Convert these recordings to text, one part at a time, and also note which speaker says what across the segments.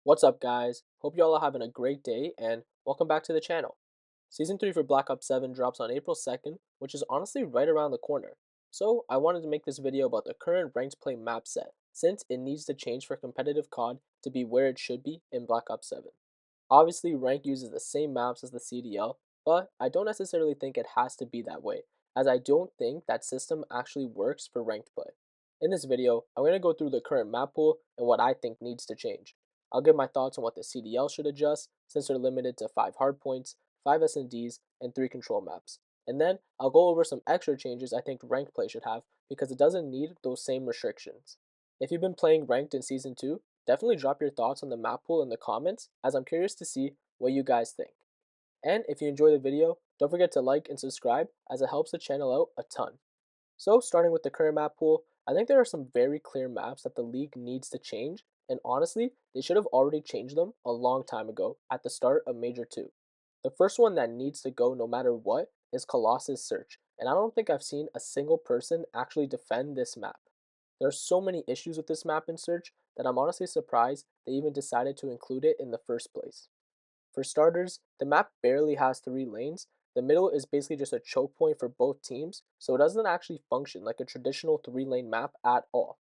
Speaker 1: What's up, guys? Hope y'all are having a great day and welcome back to the channel. Season 3 for Black Ops 7 drops on April 2nd, which is honestly right around the corner. So, I wanted to make this video about the current ranked play map set, since it needs to change for competitive COD to be where it should be in Black Ops 7. Obviously, Rank uses the same maps as the CDL, but I don't necessarily think it has to be that way, as I don't think that system actually works for ranked play. In this video, I'm going to go through the current map pool and what I think needs to change. I'll give my thoughts on what the CDL should adjust, since they're limited to 5 hardpoints, 5 S&Ds, and 3 control maps. And then, I'll go over some extra changes I think ranked play should have, because it doesn't need those same restrictions. If you've been playing ranked in Season 2, definitely drop your thoughts on the map pool in the comments, as I'm curious to see what you guys think. And if you enjoy the video, don't forget to like and subscribe, as it helps the channel out a ton. So, starting with the current map pool, I think there are some very clear maps that the league needs to change, and honestly, they should have already changed them a long time ago at the start of Major 2. The first one that needs to go no matter what is Colossus Search, and I don't think I've seen a single person actually defend this map. There are so many issues with this map in Search that I'm honestly surprised they even decided to include it in the first place. For starters, the map barely has 3 lanes. The middle is basically just a choke point for both teams, so it doesn't actually function like a traditional 3-lane map at all.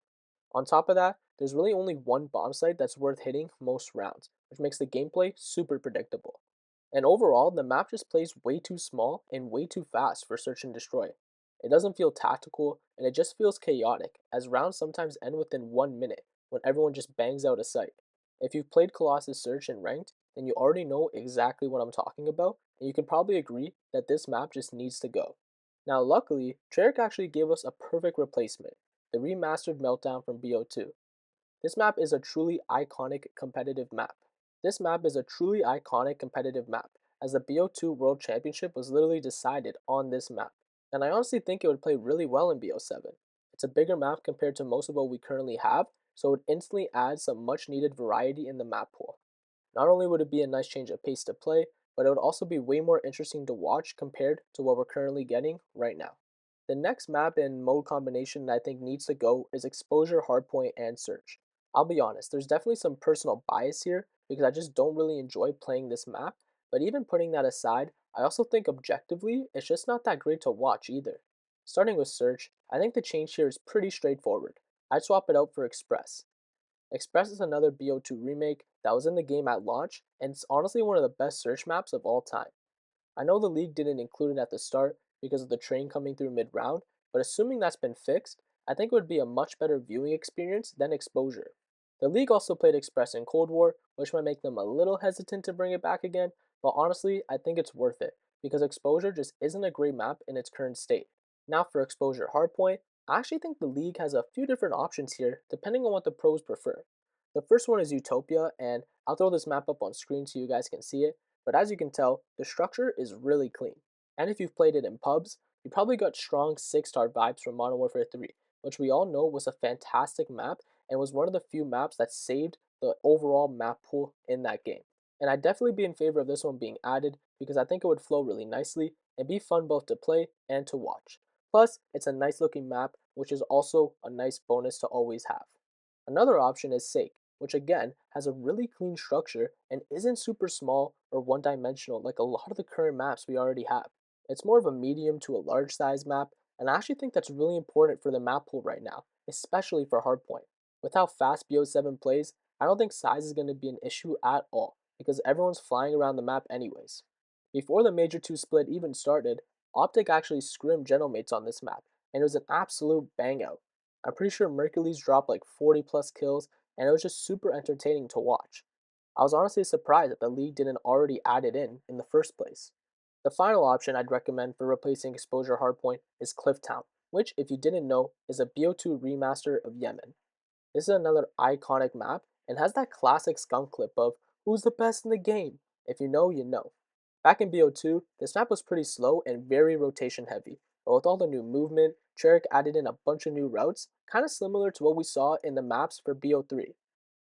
Speaker 1: On top of that, there's really only one bomb site that's worth hitting most rounds, which makes the gameplay super predictable. And overall, the map just plays way too small and way too fast for search and destroy. It doesn't feel tactical, and it just feels chaotic, as rounds sometimes end within 1 minute when everyone just bangs out a site. If you've played Colossus Search and Ranked, then you already know exactly what I'm talking about, and you can probably agree that this map just needs to go. Now, luckily, Treyarch actually gave us a perfect replacement, the remastered Meltdown from BO2. This map is a truly iconic competitive map. This map is a truly iconic competitive map, as the BO2 World Championship was literally decided on this map, and I honestly think it would play really well in BO7. It's a bigger map compared to most of what we currently have, so it instantly adds some much needed variety in the map pool. Not only would it be a nice change of pace to play, but it would also be way more interesting to watch compared to what we're currently getting right now. The next map and mode combination that I think needs to go is Exposure, Hardpoint, and Search. I'll be honest, there's definitely some personal bias here because I just don't really enjoy playing this map, but even putting that aside, I also think objectively, it's just not that great to watch either. Starting with Search, I think the change here is pretty straightforward. I'd swap it out for Express. Express is another BO2 remake that was in the game at launch, and it's honestly one of the best search maps of all time. I know the league didn't include it at the start because of the train coming through mid-round, but assuming that's been fixed, I think it would be a much better viewing experience than Exposure. The league also played Express in Cold War, which might make them a little hesitant to bring it back again, but honestly, I think it's worth it, because Exposure just isn't a great map in its current state. Now for Exposure Hardpoint, I actually think the league has a few different options here, depending on what the pros prefer. The first one is Utopia, and I'll throw this map up on screen so you guys can see it, but as you can tell, the structure is really clean. And if you've played it in pubs, you probably got strong 6-star vibes from Modern Warfare 3, which we all know was a fantastic map and was one of the few maps that saved the overall map pool in that game. And I'd definitely be in favor of this one being added because I think it would flow really nicely and be fun both to play and to watch. Plus, it's a nice looking map, which is also a nice bonus to always have. Another option is Sake, which again has a really clean structure and isn't super small or one-dimensional like a lot of the current maps we already have. It's more of a medium to a large size map, and I actually think that's really important for the map pool right now, especially for Hardpoint. With how fast BO7 plays, I don't think size is going to be an issue at all, because everyone's flying around the map anyways. Before the Major 2 split even started, Optic actually scrimmed Gentlemates on this map, and it was an absolute bang out. I'm pretty sure Mercules dropped like 40 plus kills, and it was just super entertaining to watch. I was honestly surprised that the league didn't already add it in the first place. The final option I'd recommend for replacing Exposure Hardpoint is Clifftown, which, if you didn't know, is a BO2 remaster of Yemen. This is another iconic map and has that classic skunk clip of "Who's the best in the game?" If you know, you know. Back in BO2, this map was pretty slow and very rotation heavy, but with all the new movement, Treyarch added in a bunch of new routes, kind of similar to what we saw in the maps for BO3.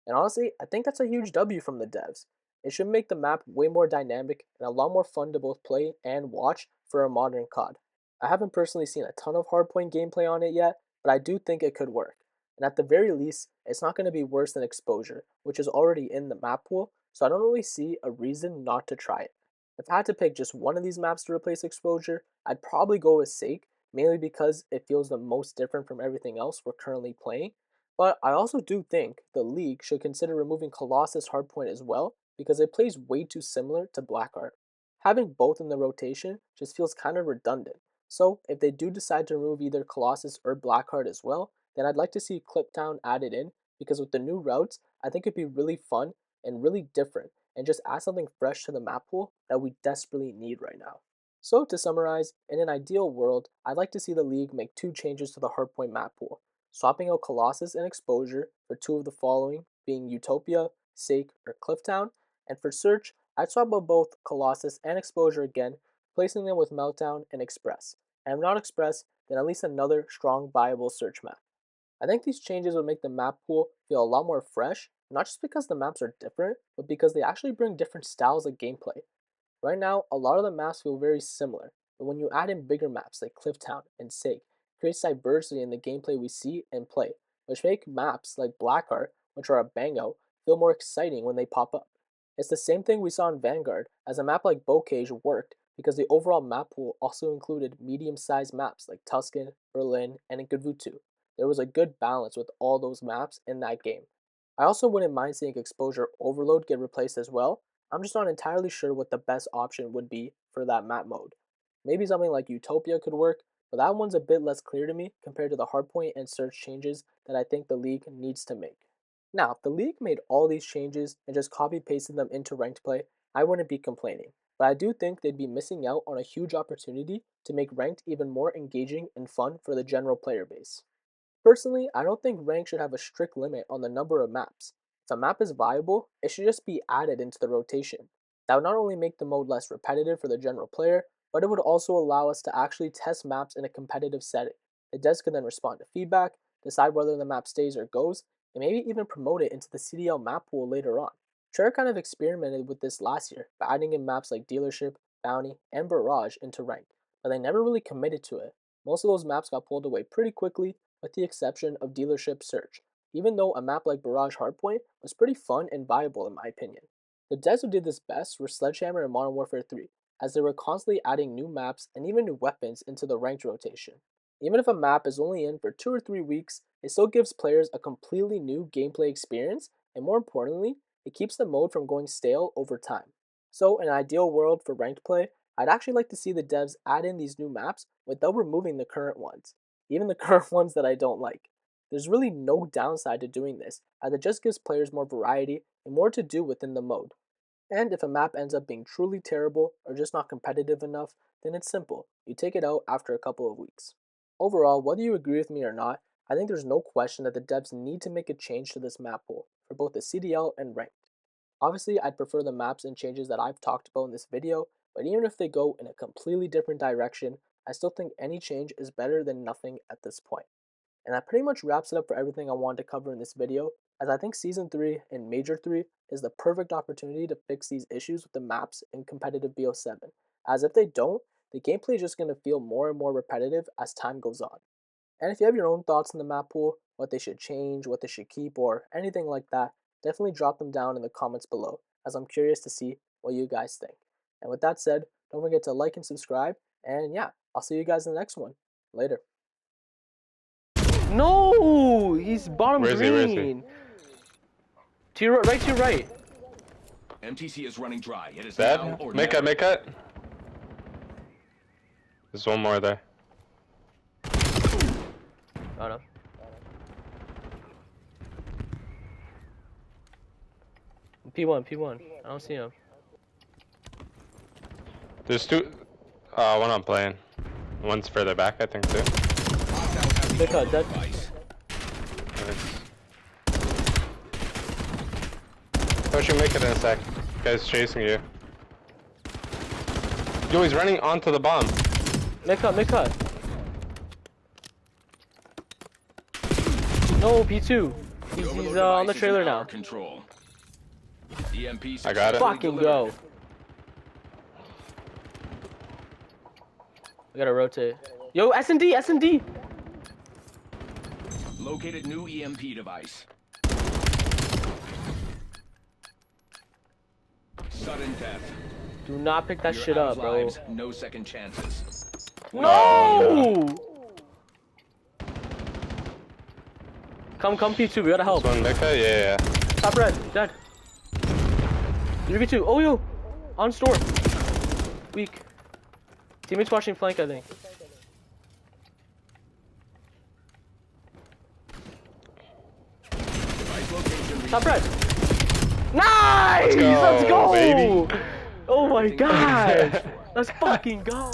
Speaker 1: And honestly, I think that's a huge W from the devs. It should make the map way more dynamic and a lot more fun to both play and watch for a modern COD. I haven't personally seen a ton of Hardpoint gameplay on it yet, but I do think it could work. and at the very least, it's not going to be worse than exposure, which is already in the map pool, so I don't really see a reason not to try it. If I had to pick just one of these maps to replace exposure, I'd probably go with Sake, mainly because it feels the most different from everything else we're currently playing. But I also do think the league should consider removing Colossus Hardpoint as well, because it plays way too similar to Blackheart. Having both in the rotation just feels kind of redundant. So if they do decide to remove either Colossus or Blackheart as well, then I'd like to see Cliptown added in, because with the new routes, I think it'd be really fun and really different, and just add something fresh to the map pool that we desperately need right now. So to summarize, in an ideal world, I'd like to see the league make two changes to the Hardpoint map pool, swapping out Colossus and Exposure for two of the following, being Utopia, Sake, or Clifftown, and for Search, I'd swap out both Colossus and Exposure again, replacing them with Meltdown and Express, and if not Express, then at least another strong, viable Search map. I think these changes would make the map pool feel a lot more fresh, not just because the maps are different, but because they actually bring different styles of gameplay. Right now, a lot of the maps feel very similar, but when you add in bigger maps like Clifftown and Sake, it creates diversity in the gameplay we see and play, which make maps like Blackheart, which are a bango, feel more exciting when they pop up. It's the same thing we saw in Vanguard, as a map like Bocage worked because the overall map pool also included medium-sized maps like Tuscan, Berlin, and Ingevutu. There was a good balance with all those maps in that game. I also wouldn't mind seeing Exposure Overload get replaced as well. I'm just not entirely sure what the best option would be for that map mode. Maybe something like Utopia could work, but that one's a bit less clear to me compared to the Hardpoint and Search changes that I think the league needs to make. Now, if the league made all these changes and just copy pasted them into ranked play, I wouldn't be complaining, but I do think they'd be missing out on a huge opportunity to make ranked even more engaging and fun for the general player base. Personally, I don't think rank should have a strict limit on the number of maps. If a map is viable, it should just be added into the rotation. That would not only make the mode less repetitive for the general player, but it would also allow us to actually test maps in a competitive setting. The devs can then respond to feedback, decide whether the map stays or goes, and maybe even promote it into the CDL map pool later on. Treyarch kind of experimented with this last year by adding in maps like Dealership, Bounty, and Barrage into ranked, but they never really committed to it. Most of those maps got pulled away pretty quickly, with the exception of Dealership Search, even though a map like Barrage Hardpoint was pretty fun and viable in my opinion. The devs who did this best were Sledgehammer and Modern Warfare 3, as they were constantly adding new maps and even new weapons into the ranked rotation. Even if a map is only in for 2 or 3 weeks, it still gives players a completely new gameplay experience, and more importantly, it keeps the mode from going stale over time. So in an ideal world for ranked play, I'd actually like to see the devs add in these new maps without removing the current ones, even the current ones that I don't like. There's really no downside to doing this, as it just gives players more variety and more to do within the mode. And if a map ends up being truly terrible or just not competitive enough, then it's simple. You take it out after a couple of weeks. Overall, whether you agree with me or not, I think there's no question that the devs need to make a change to this map pool for both the CDL and ranked. Obviously, I'd prefer the maps and changes that I've talked about in this video, but even if they go in a completely different direction, I still think any change is better than nothing at this point. And that pretty much wraps it up for everything I wanted to cover in this video, as I think Season 3 and Major 3 is the perfect opportunity to fix these issues with the maps in competitive BO7, as if they don't, the gameplay is just going to feel more and more repetitive as time goes on. And if you have your own thoughts on the map pool, what they should change, what they should keep, or anything like that, definitely drop them down in the comments below, as I'm curious to see what you guys think. And with that said, don't forget to like and subscribe, and yeah, I'll see you guys in the next one. Later. No! He's bottom
Speaker 2: Where is he?
Speaker 1: green! To your right, to your right.
Speaker 3: MTC is running dry. It is
Speaker 2: Dead?
Speaker 3: now or
Speaker 2: Make
Speaker 3: never.
Speaker 2: cut, make cut. There's one more there.
Speaker 1: Oh no. P1, P1. I don't see him.
Speaker 2: There's two. One I'm playing. One's further back, I think, too.
Speaker 1: Big cut, dead.
Speaker 2: Push you, make it in a sec. Guy's chasing you. Yo, he's running onto the bomb.
Speaker 1: Mid cut, mid cut. No, P2. He's on the trailer now.
Speaker 3: Control.
Speaker 2: I got it.
Speaker 1: Fucking go. We gotta rotate. Yo, S&D, S&D.
Speaker 3: Located new EMP device. Sudden death.
Speaker 1: Do not pick that
Speaker 3: You're
Speaker 1: shit
Speaker 3: out
Speaker 1: up,
Speaker 3: of
Speaker 1: bro.
Speaker 3: lives. No second chances.
Speaker 1: No! Come, P2. We gotta help.
Speaker 2: This one, Mika? Yeah.
Speaker 1: Top red. Dead. You get 2. Oh, yo. On storm. Weak. Teammates watching flank, I think.
Speaker 3: Device location
Speaker 1: Top red. Nice! Let's go!
Speaker 2: baby.
Speaker 1: Oh my god! Let's fucking go!